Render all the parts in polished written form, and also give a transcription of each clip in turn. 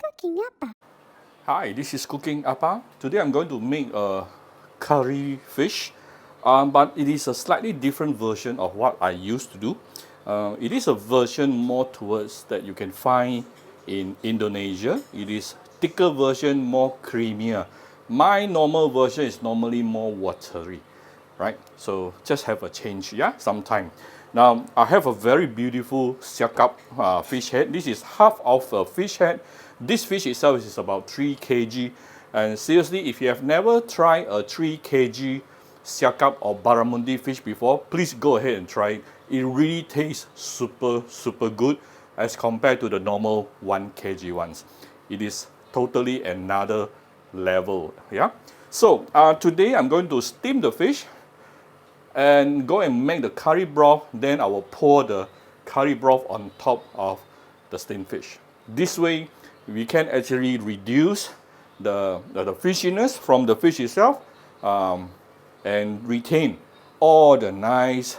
cooking apa? Hi, this is Cooking Appa. Today I'm going to make a curry fish, but it is a slightly different version of what I used to do. It is a version more towards that you can find in Indonesia. It is thicker version, more creamier. My normal version is normally more watery, right? So just have a change, yeah, sometime. Now I have a very beautiful Siapkap fish head. This is half of a fish head. This fish itself is about 3 kg. And seriously, if you have never tried a 3 kg Siapkap or Barramundi fish before, please go ahead and try it. It really tastes super good as compared to the normal 1 kg ones. It is totally another level, yeah. So today I'm going to steam the fish and go and make the curry broth. Then I will pour the curry broth on top of the steamed fish. This way we can actually reduce the fishiness from the fish itself and retain all the nice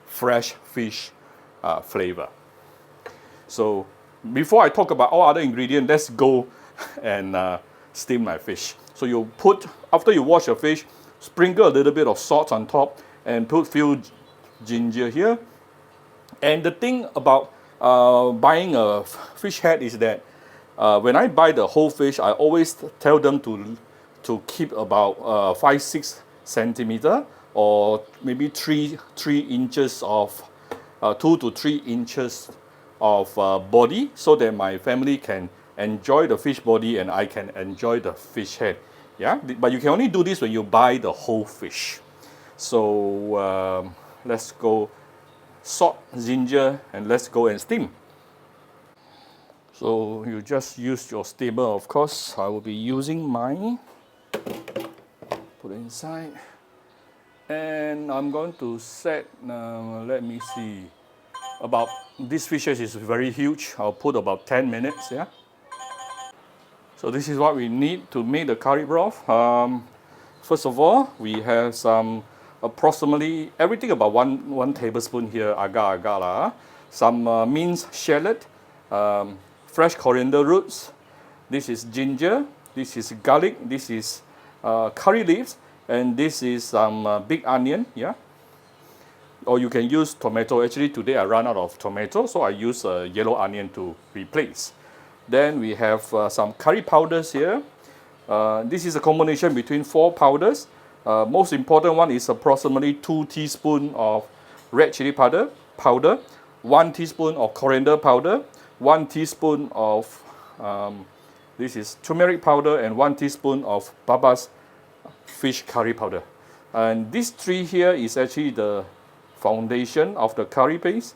fresh fish flavor. So before I talk about all other ingredients, let's go and steam my fish. So you put, after you wash your fish, sprinkle a little bit of salt on top and put few ginger here. And the thing about buying a fish head is that when I buy the whole fish, I always tell them to keep about 5-6 centimeter or maybe 3 inches of 2 to 3 inches of body, so that my family can enjoy the fish body and I can enjoy the fish head. Yeah, but you can only do this when you buy the whole fish. So let's go salt, ginger, and let's go and steam. So you just use your steamer, of course. I will be using mine. Put it inside. And I'm going to set, let me see, about, this fish is very huge. I'll put about 10 minutes, yeah. So this is what we need to make the curry broth. First of all, we have some approximately everything about one tablespoon here, agar lah. Some minced shallot, fresh coriander roots. This is ginger. This is garlic. This is curry leaves, and this is some big onion. Yeah. Or you can use tomato. Actually, today I ran out of tomato, so I use yellow onion to replace. Then we have some curry powders here. This is a combination between 4 powders. Most important one is approximately 2 teaspoons of red chili powder, 1 teaspoon of coriander powder, 1 teaspoon of this is turmeric powder, and 1 teaspoon of Baba's fish curry powder. And these 3 here is actually the foundation of the curry paste.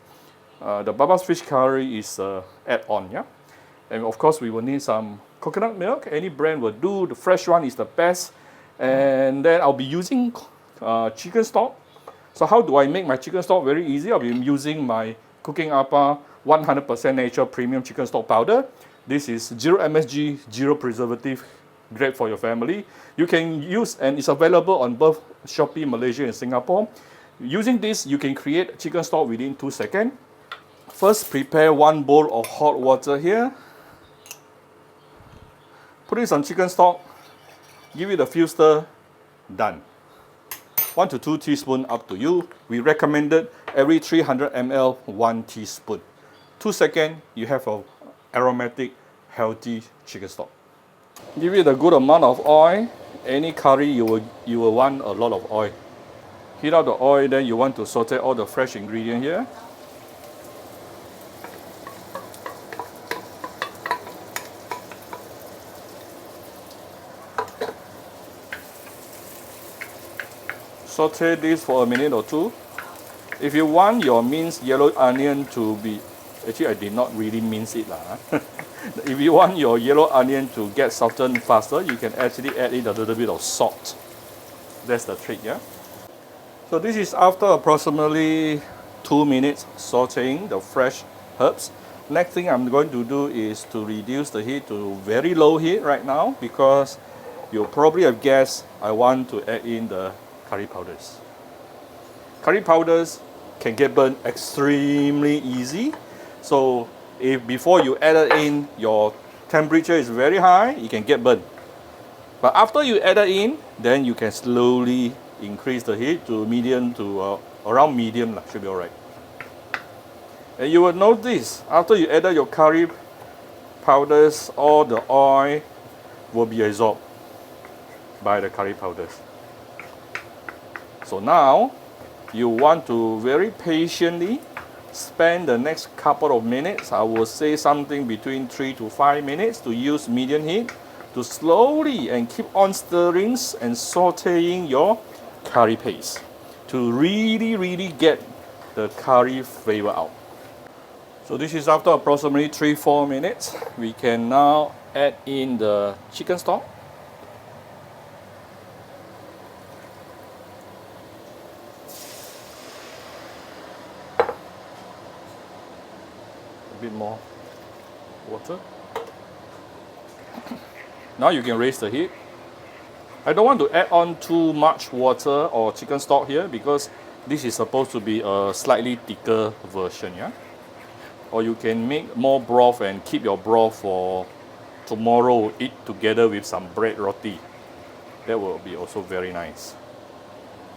The Baba's fish curry is add-on, yeah. And of course, we will need some coconut milk. Any brand will do. The fresh one is the best. And then I'll be using chicken stock. So how do I make my chicken stock? Very easy. I'll be using my Cooking Appa 100% natural premium chicken stock powder. This is 0 MSG, 0 preservative, great for your family. You can use, and it's available on both Shopee, Malaysia, and Singapore. Using this, you can create chicken stock within 2 seconds. First, prepare 1 bowl of hot water here. Put in some chicken stock, give it a few stir, done. 1 to 2 teaspoons up to you. We recommended every 300 ml 1 teaspoon. 2 seconds, you have a aromatic, healthy chicken stock. Give it a good amount of oil. Any curry you will want a lot of oil. Heat up the oil, then you want to saute all the fresh ingredients here. Saute this for a minute or 2. If you want your minced yellow onion to be, actually I did not really mince it lah. If you want your yellow onion to get softened faster, you can actually add in a little bit of salt. That's the trick, yeah. So this is after approximately 2 minutes sauteing the fresh herbs. Next thing I'm going to do is to reduce the heat to very low heat right now, because you probably have guessed I want to add in the curry powders. Curry powders can get burned extremely easy. So if before you add in your temperature is very high, it can get burned. But after you add it in, then you can slowly increase the heat to medium to around medium, should be alright. And you will notice after you add your curry powders, all the oil will be absorbed by the curry powders. So now you want to very patiently spend the next couple of minutes, I will say something between 3 to 5 minutes, to use medium heat to slowly and keep on stirring and sauteing your curry paste to really get the curry flavor out. So this is after approximately 3-4 minutes. We can now add in the chicken stock. A bit more water. Now you can raise the heat. I don't want to add on too much water or chicken stock here because this is supposed to be a slightly thicker version, yeah? Or you can make more broth and keep your broth for tomorrow, eat together with some bread roti. That will be also very nice.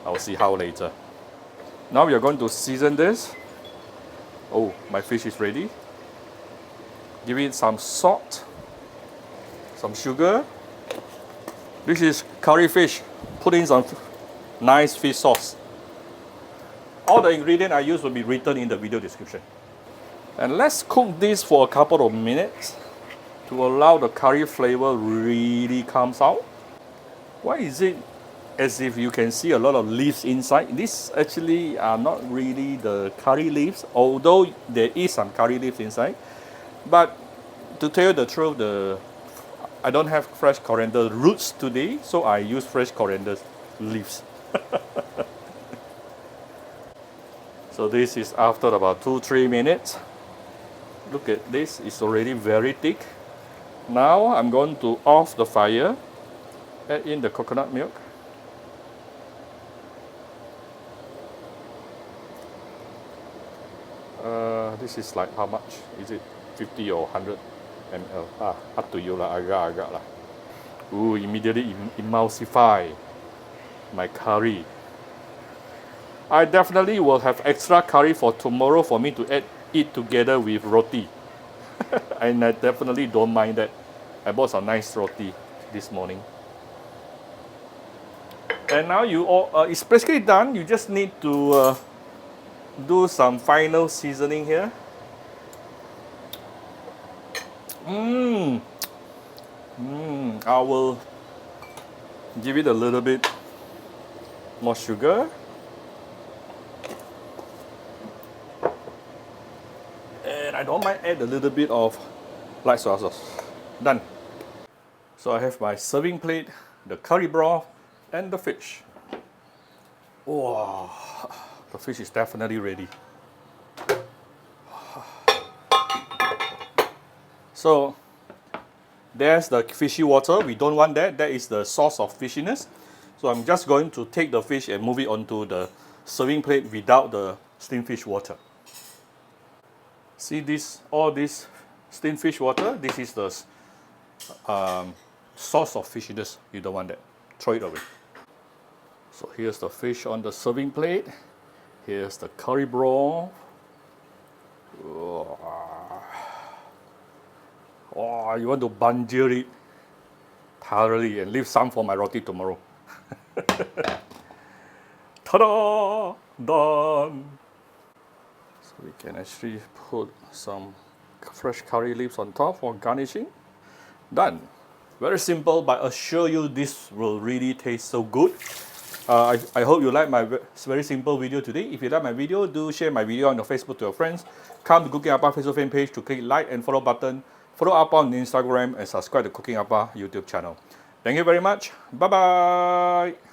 I'll see how later. Now we are going to season this. Oh, my fish is ready. Give it some salt, some sugar. This is curry fish. Put in some nice fish sauce. All the ingredients I use will be written in the video description. And let's cook this for a couple of minutes to allow the curry flavor really comes out. Why is it as if you can see a lot of leaves inside? These actually are not really the curry leaves, although there is some curry leaves inside. But to tell you the truth, I don't have fresh coriander roots today, so I use fresh coriander leaves. So this is after about 2-3 minutes. Look at this, it's already very thick. Now I'm going to off the fire, add in the coconut milk. This is like how much? Is it 50 or 100 ml? Up to you lah, agak lah. Ooh, immediately emulsify my curry. I definitely will have extra curry for tomorrow for me to eat together with roti. And I definitely don't mind that. I bought some nice roti this morning. And now it's basically done. You just need to do some final seasoning here. I will give it a little bit more sugar. And I don't mind add a little bit of light soy sauce. Done. So I have my serving plate, the curry broth, and the fish. Wow, the fish is definitely ready. So there's the fishy water. We don't want that. That is the source of fishiness. So I'm just going to take the fish and move it onto the serving plate without the steamed fish water. See this, all this steamed fish water, this is the source of fishiness. You don't want that. Throw it away. So here's the fish on the serving plate. Here's the curry broth. Oh, you want to banjir it thoroughly and leave some for my roti tomorrow. Ta-da! Done! So we can actually put some fresh curry leaves on top for garnishing. Done. Very simple, but I assure you this will really taste so good. I hope you like my very simple video today. If you like my video, do share my video on your Facebook to your friends. Come to Cooking Appa Facebook fan page to click like and follow button. Follow Appa on Instagram and subscribe to Cooking Appa YouTube channel. Thank you very much. Bye-bye.